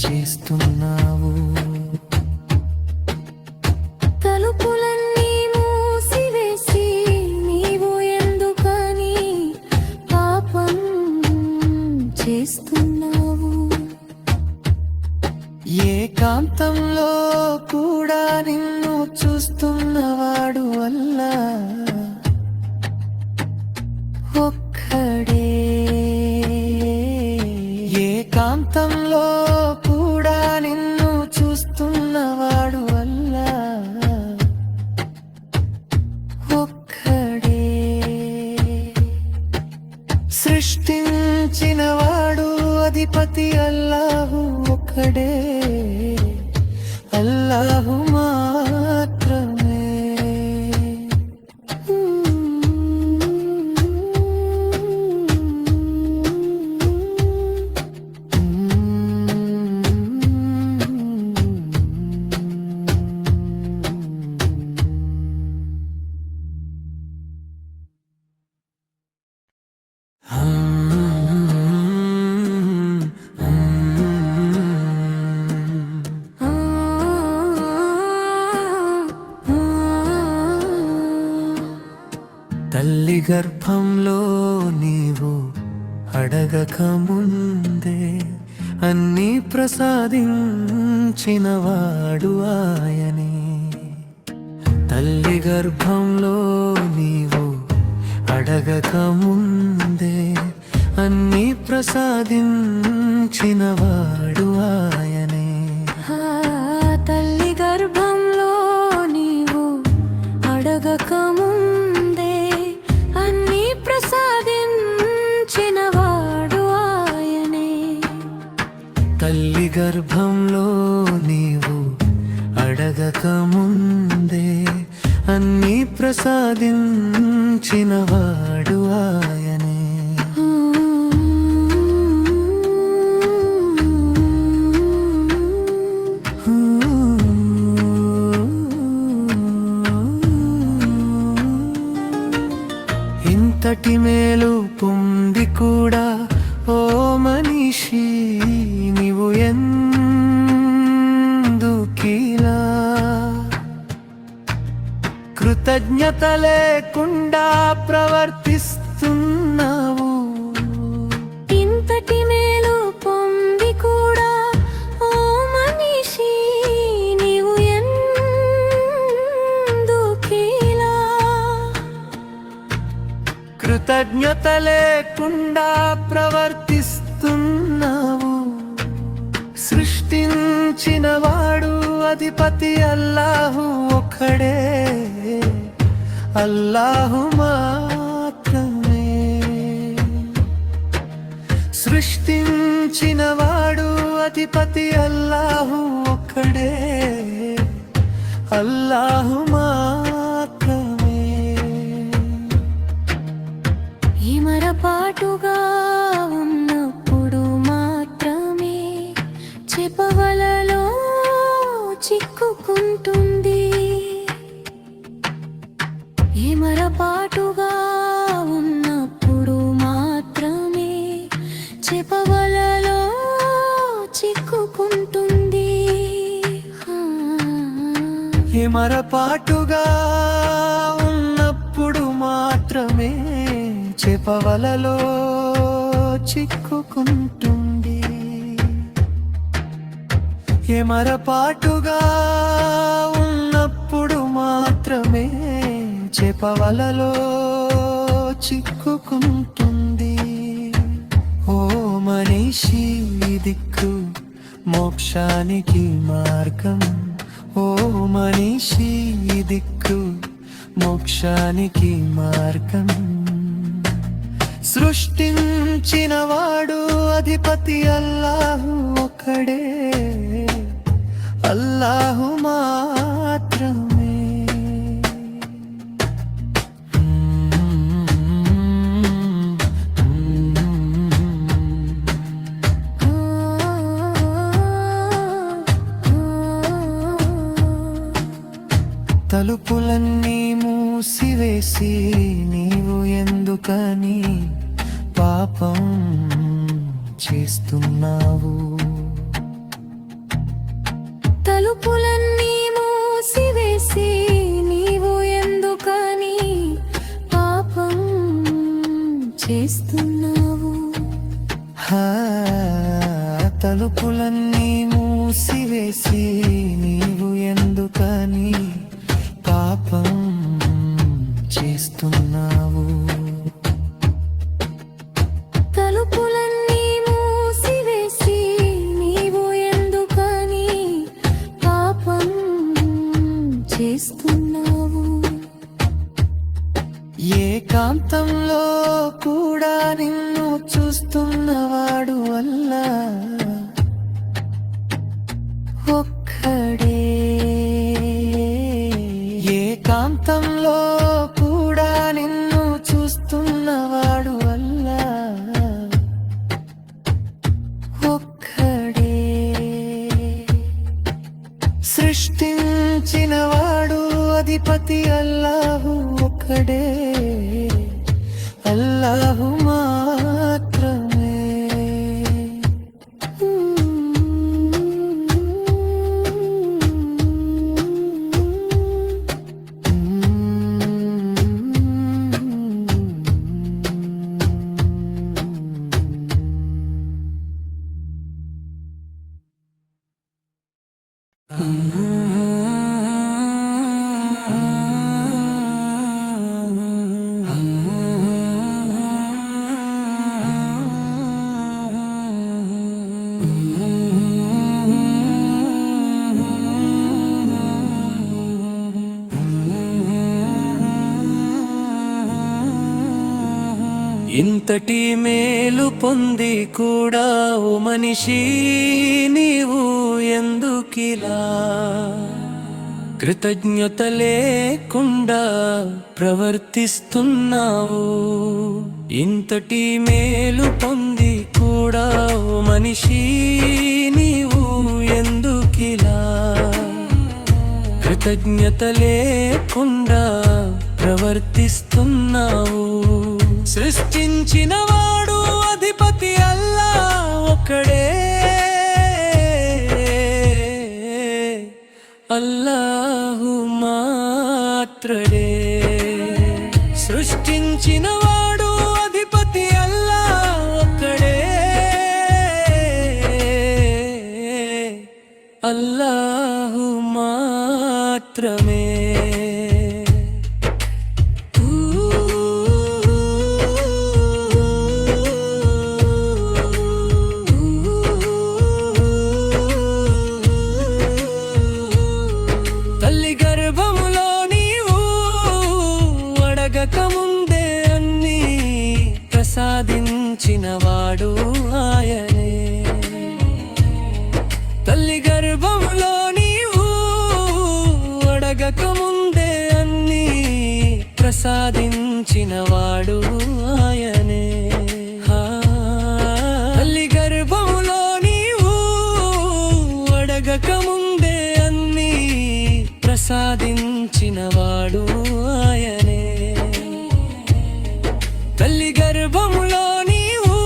చేస్తున్నావు? తలుపులన్నీ మూసివేసి నీవు ఎందుకని పాపం చేస్తున్నావు? ఏకాంతంలో కూడా నిన్ను చూస్తున్నవాడు అల్లా ఒక్కడే. ఏకాంతంలో కూడా నిన్ను చూస్తున్నవాడు అల్లా ఒక్కడే. సృష్టించిన వాడు అధిపతి అల్లాహు ఒక్కడే, అల్లాహు మాత్రమే. తల్లి గర్భంలో నీవు అడగక ముందే అన్నీ ప్రసాదించినవాడు ఆయనే. తల్లి గర్భంలో నీవు అడగక ముందే అన్నీ ప్రసాదించినవాడు ఆయనే. తల్లి గర్భంలో నీవు అడగక ముందే అన్నీ ప్రసాదించినవాడు ఆయనే. తల్లి గర్భంలో నీవు అడగక ముందే అన్నీ ప్రసాదించినవాడు ఆయనే. ఇంతటి మేలు పొంది కూడా ఓ మనిషి నీవు ఎందుకిలా కృతజ్ఞత లేకుండా ప్రవర్తిస్తున్నావు ఇంతటి మేలు పొంది కూడా ఓ మనిషి నీవు ఎందుకిలా కృతజ్ఞత లేకుండా ప్రవర్తిస్తున్నావు సృష్టించిన వాడు అధిపతి అల్లాహు ఒక్కడే అల్లాహు మాత్రమే సృష్టించిన వాడు అధిపతి అల్లాహు ఒక్కడే అల్లాహు మాత్రమే ఇమరపాటుగా ఉన్నప్పుడు మాత్రమే చెపవలలో చిక్కుకుంటుంది ఇమరపాటుగా ఉన్నప్పుడు మాత్రమే చెపవలలో చిక్కుకుంటుంది ఇమరపాటుగా ఉన్నప్పుడు మాత్రమే చెపవలలో చిక్కుకుంటుంది ఎమరపాటుగా ఉన్నప్పుడు మాత్రమే చెపవలలో చిక్కుకుంటుంది ఓ మనిషి దిక్కు మోక్షానికి మార్గం ఓ మనిషి దిక్కు మోక్షానికి మార్గం సృష్టించిన వాడు అధిపతి అల్లాహు ఒక్కడే అల్లాహు మాత్రమే తలుపులన్నీ మూసివేసి నీవు ఎందుకని పాపం చేస్తున్నావు తలుపులన్నీ మూసివేసి నీవు ఎందుకని పాపం చేస్తున్నావు తలుపులన్నీ మూసివేసి నీవు ఎందుకని పాపం చేస్తున్నావు తలుపులన్నీ మూసివేసి నీవు ఎందుకని పాపం చేస్తున్నావు ఏకాంతంలో కూడా నిన్ను చూస్తున్నవాడు అల్లా ఒక్కడే ఏకాంతంలో కూడా నిన్ను చూస్తున్నవాడు అల్లా ఒక్కడే సృష్టించిన వాడు అధిపతి అల్లాహు ఒక్కడే అల్లాహు మాత్రమే ఇంతటి మేలు పొంది కూడా ఓ మనిషి నీవు ఎందుకిలా కృతజ్ఞత లేకుండా ప్రవర్తిస్తున్నావు ఇంతటి మేలు పొంది కూడా ఓ మనిషి నీవు ఎందుకిలా కృతజ్ఞత లేకుండా ప్రవర్తిస్తున్నావు సృష్టించిన వాడు అధిపతి అల్లా ఒక్కడే, అల్లాహు మాత్రడే. సృష్టించిన వాడు అధిపతి అల్లా ఒక్కడే, అల్లాహు మాత్రమే. తల్లి గర్భములో నీవు అడగక ముందే అన్నీ ప్రసాదించిన వాడు ఆయనే. తల్లి గర్భములో నీవు అడగక ముందే అన్నీ ప్రసాదించిన వాడు ఆయనే. తల్లి గర్భములో నీవు అడగక ముందే అన్నీ ప్రసాదించిన వాడు ఆయనే. తల్లి గర్భములో నీవు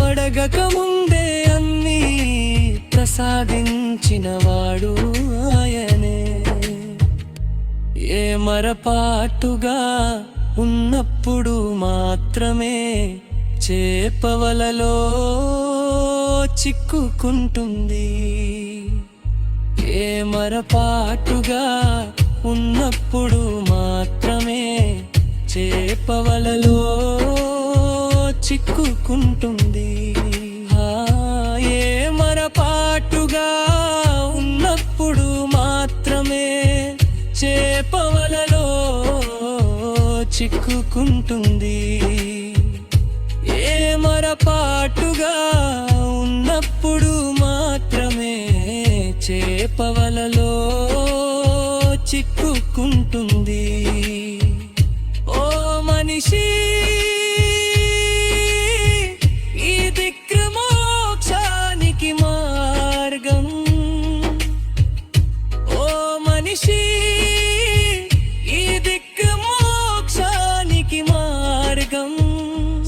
అడగక ముందే అన్నీ ప్రసాదించిన వాడు ఆయనే. ఏ మరపాటుగా ఉన్నప్పుడు మాత్రమే చేపవలలో చిక్కుకుంటుంది. ఏ మరపాటుగా ఉన్నప్పుడు మాత్రమే చేపవలలో చిక్కుకుంటుంది. ఏ మరపాటుగా ఉన్నప్పుడు మాత్రమే చేపవలలో చిక్కుకుంటుంది. ఏ మరపాటుగా ఉన్నప్పుడు మాత్రమే చేపవలలో చిక్కుకుంటుంది. ఓ మనిషి, ఈ దిక్మోక్షానికి మార్గం. ఓ మనిషి, ఈ దిక్మోక్షానికి మార్గం.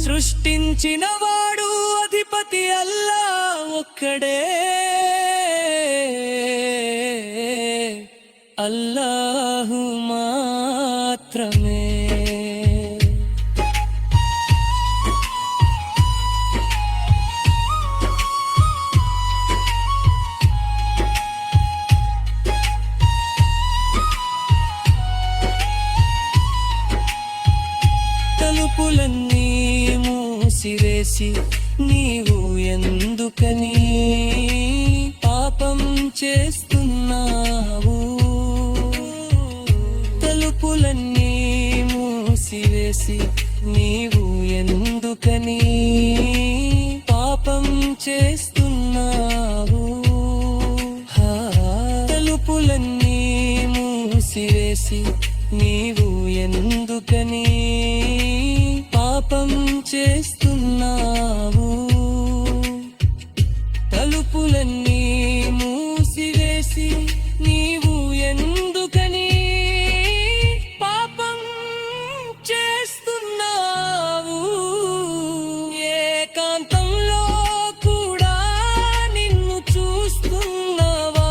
సృష్టించిన వాడు అధిపతి అల్లా ఒక్కడే, అల్లాహు మాత్రమే. తలుపులన్నీ మూసివేసి నీవు ఎందుకని పాపం చేస్తున్నావు? తలుపులన్నీ మూసివేసి నీవు ఎందుకని పాపం చేస్తున్నావు? తలుపులన్నీ మూసివేసి నీవు ఎందుకని పాపం చేస్తున్నావు? తలుపులన్నీ మూసివేసి నీవు ఎందుకని పాపం చేస్తున్నావు? ఏకాంతంలో కూడా నిన్ను చూస్తున్నవాడు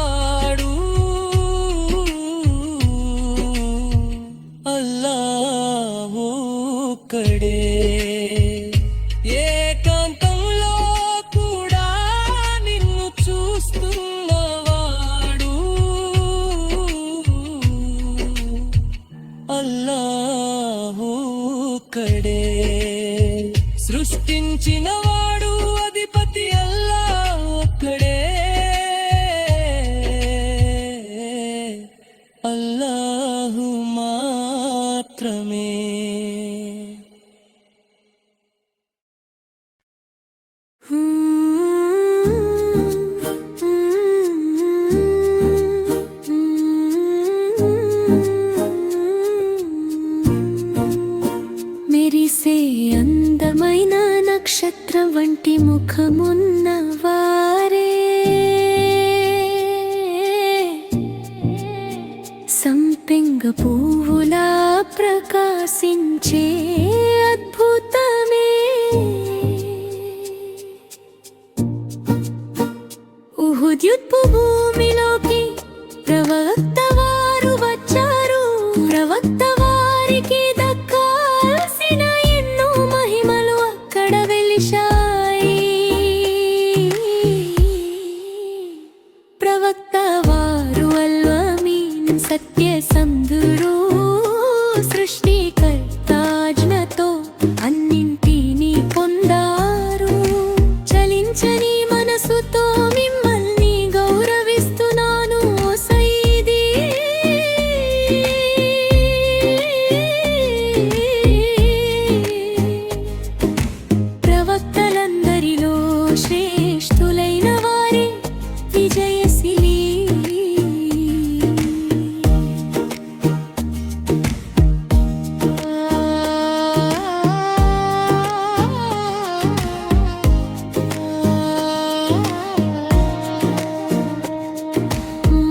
అల్లాహు ఒక్కడే. ఏకాంతంలో కూడా నిన్ను చూస్తున్నవాడు అల్లాహు ఒక్కడే. సృష్టించిన వాడు అధిపతి అల్లా ఒక్కడే, అల్లాహు మాత్రమే. మెరిసే అందమైన నక్షత్రం వంటి ముఖమున్న వారే, సంపెంగ పువ్వులా ప్రకాశించే అద్భుతమే ఉహుద్యుత్పు భూమిలోకి ప్రవక్త వారు వచ్చారు. ప్రవక్త వారికి దక్కాల్సిన ఎన్నో మహిమలు అక్కడ వెలిశాయి. ప్రవక్త వారు అల్-అమీన్ సత్యసంధురు. సృష్టికర్తాజ్ఞతో అన్నింటినీ పొందారు. చలించని మనసుతో మిమ్మల్ని గౌరవిస్తున్నాను ఓ సయ్యిదీ. ప్రవక్తలందరిలో శ్రేష్ఠులైన వారే విజయశీలి.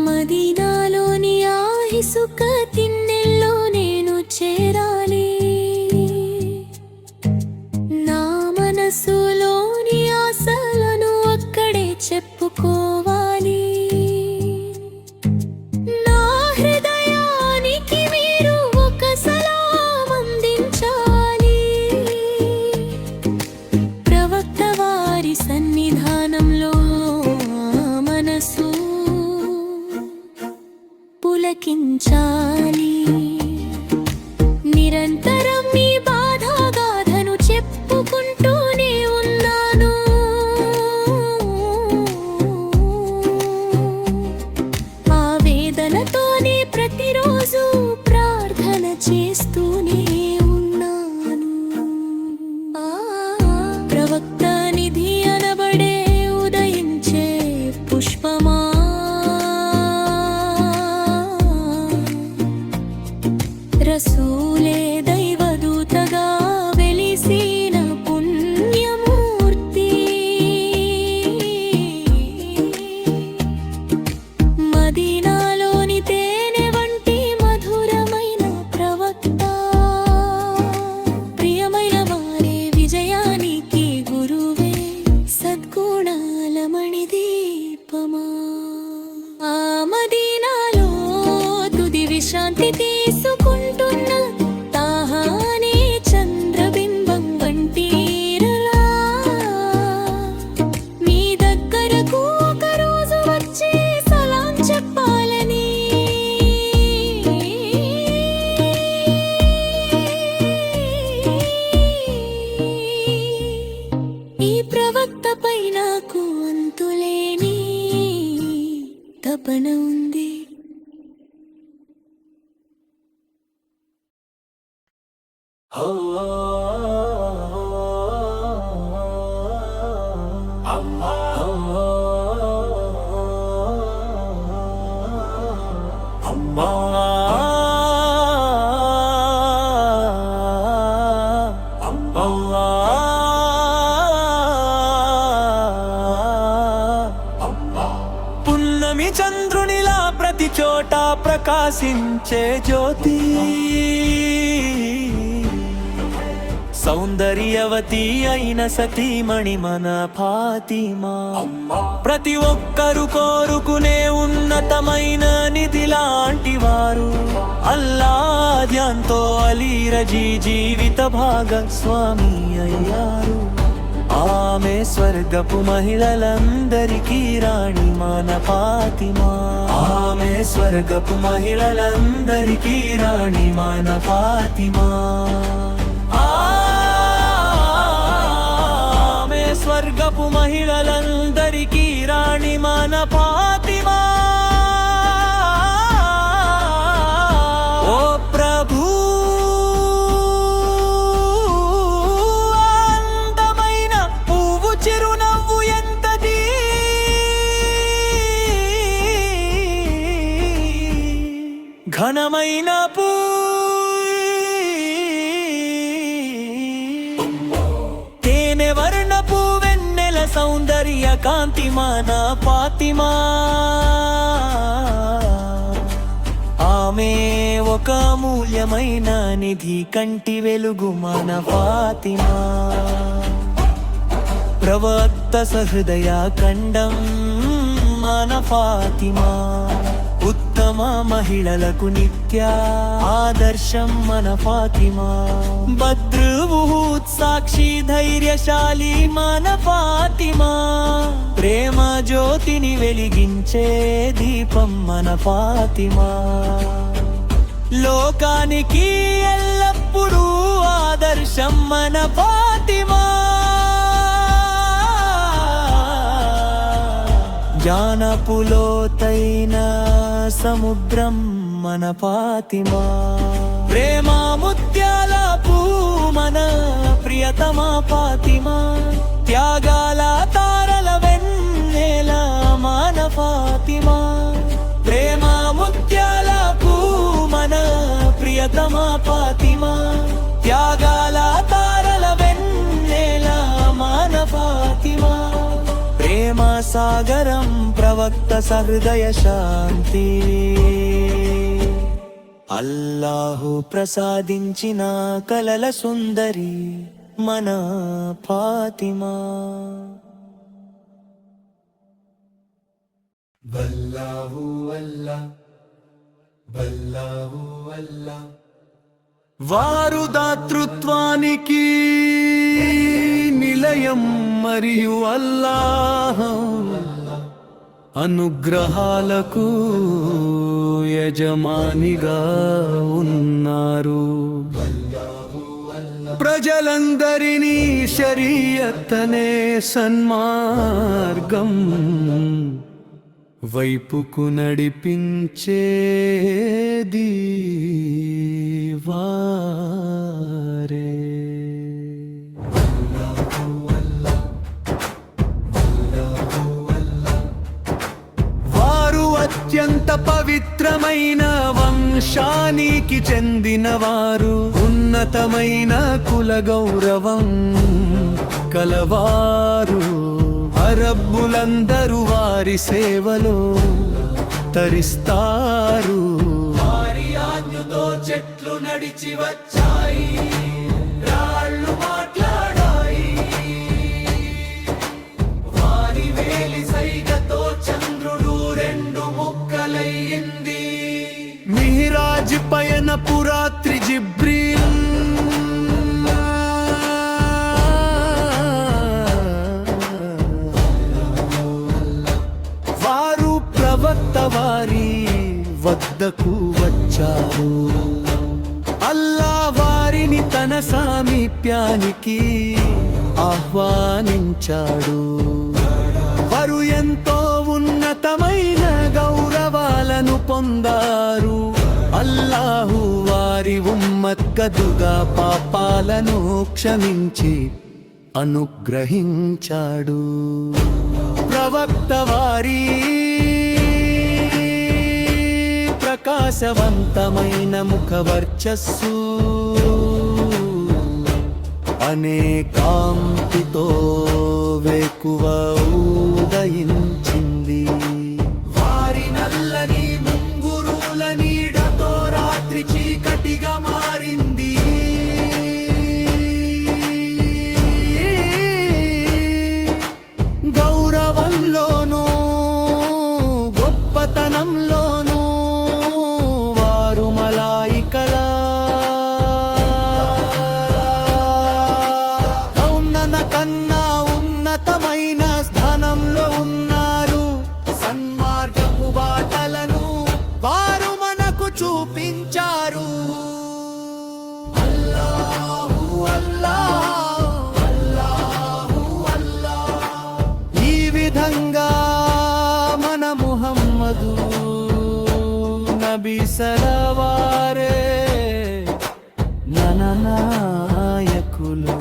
మదీనాలోని ఆ ఇసుక తిన్నెల్లో నేను చేరాలి. నా మనసులోని ఆశలను అక్కడే చెప్పుకోవాలి. నా హృదయానికి మీరు ఒక సలాం అందించాలి. ప్రవక్త వారి సన్నిధానంలో మనసు పులకించాలి. నిరంతరం మీ బాధాగాథను చెప్పుకుంటూనే ఉన్నాను. ఆ వేదనతోనే ప్రతిరోజు ప్రార్థన చేస్తూనే ఉన్నాను. ప్రవక్త నిధి అనబడే ఉదయించే పుష్పమా, రసూలే దైవదూతగా వెలిసిన పుణ్యమూర్తి. మదీనాలోని తేనె వంటి మధురమైన ప్రవక్త. ప్రియమైన వారే విజయానికి గురువే సద్గుణాల మణిదీపమా. ఆ మదీనాలో తుది విశ్రాంతి తీసుకుంటున్న తాహానే చంద్రబింబం వంటిరలా. మీ దగ్గరకు ఒక రోజు వచ్చి సలాం చెప్పాలని. ఈ ప్రవక్తపై నాకు అంతులేని తపన ఉంది. పున్నమి చంద్రునిలా ప్రతి చోట ప్రకాశించే జ్యోతి. సౌందర్యవతి అయిన సతీమణి మన ఫాతిమా. ప్రతి ఒక్కరు కోరుకునే ఉన్నతమైన నిధి లాంటి వారు. అల్లా ధ్యాన్తో అలీ రజీ జీవిత భాగస్వామి అయ్యారు. ఆమె స్వర్గపు మహిళలందరికీ రాణి మన ఫాతిమా. ఆమె స్వర్గపు మహిళలందరికీ రాణి మన ఫాతిమా. ఆమె స్వర్గపు మహిళలందరికీ రాణి మన ఫాతిమా. ఓ ప్రభు, అందమైన పువ్వు చిరునవ్వు ఎంతది. ఘనమైన తేనె వర్ణపు వెన్నెల సౌందర్య కాంతి మన ఫాతిమా. ఆమె ఒక అమూల్యమైన నిధి కంటి వెలుగు మన ఫాతిమా ప్రవక్త సహృదయ ఖండం మన ఫాతిమా ఉత్తమ మహిళలకు నిత్య ఆదర్శం మన ఫాతిమా బద్ర్ ఉహుద్ సాక్షి ధైర్యశాలి మన ఫాతిమా ప్రేమ జ్యోతిని వెలిగించే దీపం మన ఫాతిమా లోకానికి ఎల్లప్పుడూ ఆదర్శం మన ఫాతిమా జ్ఞానపులోతైన సముద్రం మన ఫాతిమా ప్రేమ ముత్యాల పూ మన ప్రియతమా ఫాతిమా త్యాగాల తారల వెన్నెల మన ఫాతిమా ప్రేమ ముత్యాల పూ మన ప్రియతమా ఫాతిమా త్యాగాల తారల వెన్నెల మన ఫాతిమా ప్రేమ సాగరం ప్రవక్త సహృదయ శాంతి అల్లాహు ప్రసాదించిన కలల సుందరి మన ఫాతిమా వల్లాహు అల్లా వల్లాహు అల్లా వారు దాతృత్వానికి నిలయం మరియు అల్లాహ్ అనుగ్రహాలకు యజమానిగా ఉన్నారు ప్రజలందరినీ శరీయతనే సన్మార్గం వైపుకు నడిపించేది వారే వారు అత్యంత పవిత్రమైన వంశానికి చెందినవారు ఉన్నతమైన కుల గౌరవం కలవారు అరబ్బులందరూ వారి సేవలో తరిస్తారు వారి ఆజ్ఞతో చెట్లు నడిచి వచ్చాయి రాళ్ళు మాట్లాడాయి వారి వేలి సైగతో చంద్రుడు రెండు ముక్కలయ్యింది మిహ్రాజ్ పయన పురాత్రి జిబ్రీల్ ప్రవక్త వారి వద్దకు వచ్చారు అల్లా వారిని తన సామీప్యానికి ఆహ్వానించాడు వారు ఎంతో ఉన్నతమైన గౌరవాలను పొందారు అల్లాహు వారి ఉమ్మత్ గదుగా పాపాలను క్షమించి అనుగ్రహించాడు ప్రవక్త వారి ప్రకాశవంతమైన ముఖవర్చస్సు అనేకాంతితో వేకువ ఉదయించింది వారి నల్లని ముంగురుల నీడతో రాత్రి చీకటిగా మారింది గౌరవంలోనూ గొప్పతనంలోనూ వారు మలాయికల ఉన్నత కన్నా ఉన్నతమైన స్థానంలో ఉన్నారు సన్మార్గపు బాటలను వారు మనకు చూపించారు అల్లాహు అల్లాహ్ అల్లాహు అల్లాహ్ ఈ విధంగా మన ముహమ్మదు నబీ సరవారే నాయకులు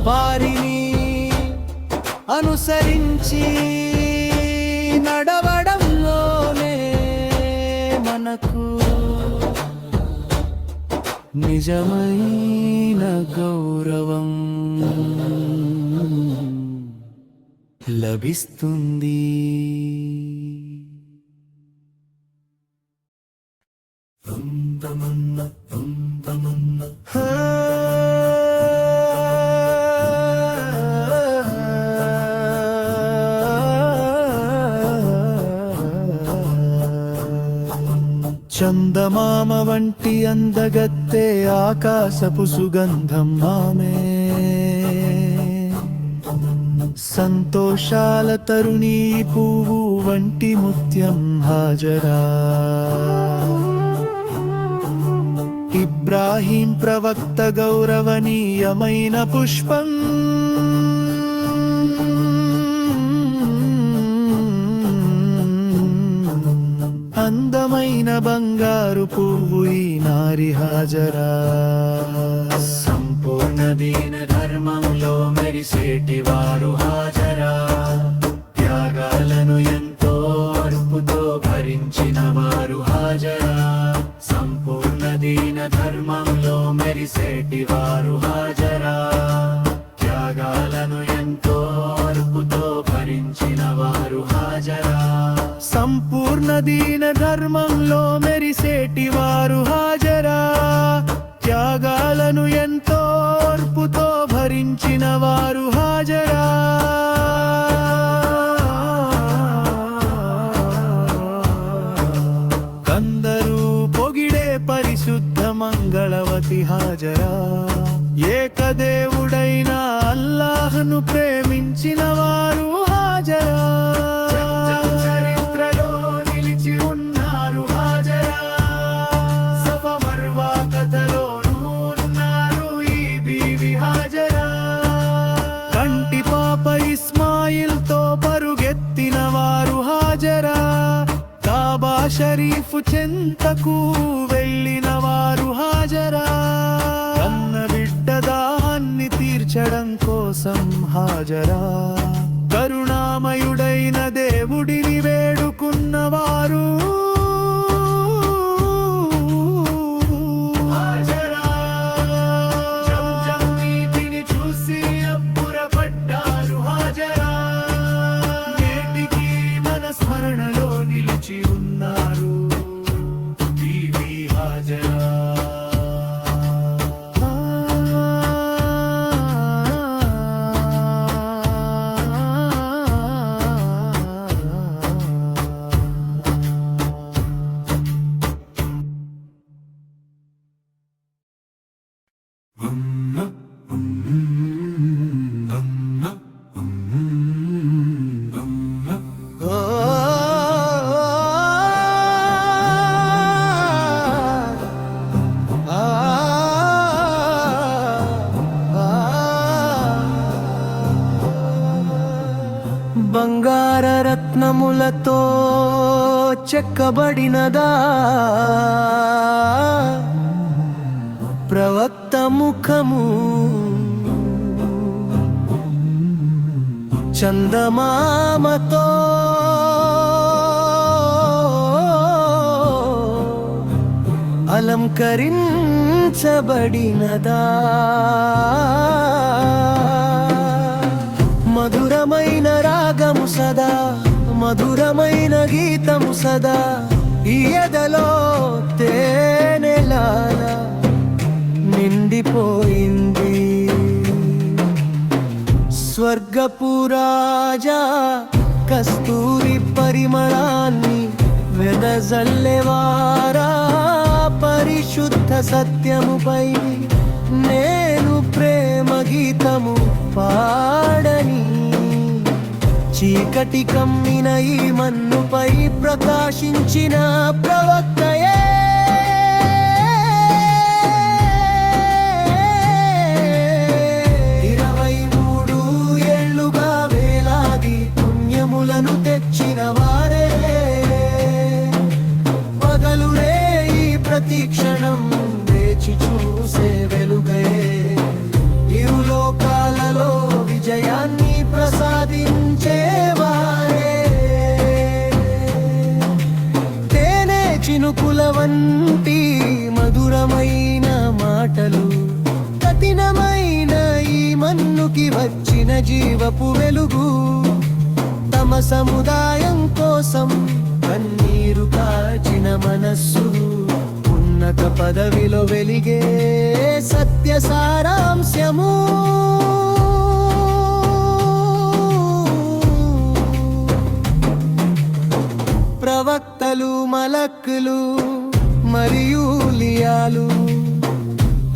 వారిని అనుసరించి నడవడంలోనే మనకు నిజమైన గౌరవం లభిస్తుంది. చందమామ వంటి అందగత్తె ఆకాశపు సుగంధం ఆమె సంతోషాల తరుణీ పువ్వు వంటి ముత్యం హాజరా ఇబ్రాహీం ప్రవక్త గౌరవనీయమైన పుష్పం అందమైన బంగారు పువ్వు ఈ నారి హాజరా సంపూర్ణ దీన ధర్మంలో మెరిసేటి వారు హాజరా త్యాగాలను ఎంతో అర్పుతో భరించిన వారు హాజరా సంపూర్ణ దీన ధర్మంలో మెరిసేటి వారు హాజరా త్యాగాలను ఎంతో అర్పుతో భరించిన వారు హాజరా సంపూర్ణ దీన ధర్మంలో మెరిసేటి వారు హాజరా త్యాగాలను ఎంతో ఓర్పుతో భరించిన వారు హాజరా కందరూ పొగిడే పరిశుద్ధ మంగళవతి హాజరా ఏకదేవుడైన అల్లాహ్ను ప్రేమించిన వారు హాజరా చరిత్రలో నిలిచి ఉన్నారు హాజరా సఫా మర్వా కథలోనూ ఉన్నారు ఈ బీవి హాజరా కంటి పాప ఇస్మాయిల్తో పరుగెత్తిన వారు హాజరా కాబా షరీఫ్ చెంతకు వెళ్ళిన వారు హాజరా కన్న బిడ్డ దాహాన్ని తీర్చడం కోసం హాజరా కరుణామయుడైన దేవుడిని వేడుకున్నవారు హాజరా జంజం నీటిని చూసి అబ్బురపడ్డారు హాజరా నేటికి మన స్మరణలో నిలిచి ఉన్నారు బీవీ హాజరా బంగార రత్నములతో చెక్కబడినదా ప్రవక్త ముఖము చందమామతో అలంకరించబడినదా మధురమైన రాగము సదా మధురమైన గీతము సదా ఈ ఎదలో తేనెలాల నిండిపోయింది స్వర్గపు రాజా కస్తూరి పరిమళాన్ని వెదజల్లెవారా పరిశుద్ధ సత్యముపై నేను ప్రేమ గీతము పాడని చీకటి కమ్మిన ఈ మన్నుపై ప్రకాశించిన ప్రవక్తయే 23 ఏళ్లుగా వేలాది పుణ్యములను తెచ్చిన వారే పగలురే ఈ ప్రతిక్షణం వేచి చూసే వెలుగే ఇరులోకాలలో విజయాన్ని ప్రసాదించేవారే తేనె చినుకుల వంటి మధురమైన మాటలు కఠినమైన ఈ మన్నుకి వచ్చిన జీవపు వెలుగు తమ సముదాయం కోసం కన్నీరు కాచిన మనస్సు ఉన్న ఉన్నత పదవిలో వెలిగే సత్య సారాంశము ప్రవక్తలు మలక్కులు మరియు లియాలు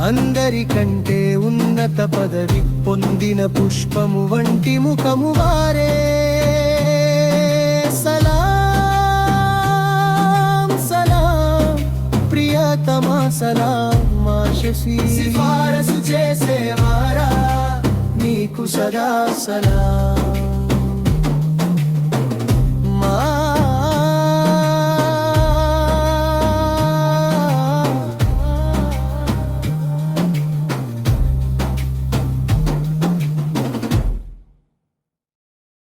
అందరికంటే ఉన్నత పదవి పొందిన పుష్పము వంటి ముఖము వారే సలాం సలాం ప్రియతమా సలాం మా షఫీ సిఫారసు చేసేవారా నీకు సదా సలాం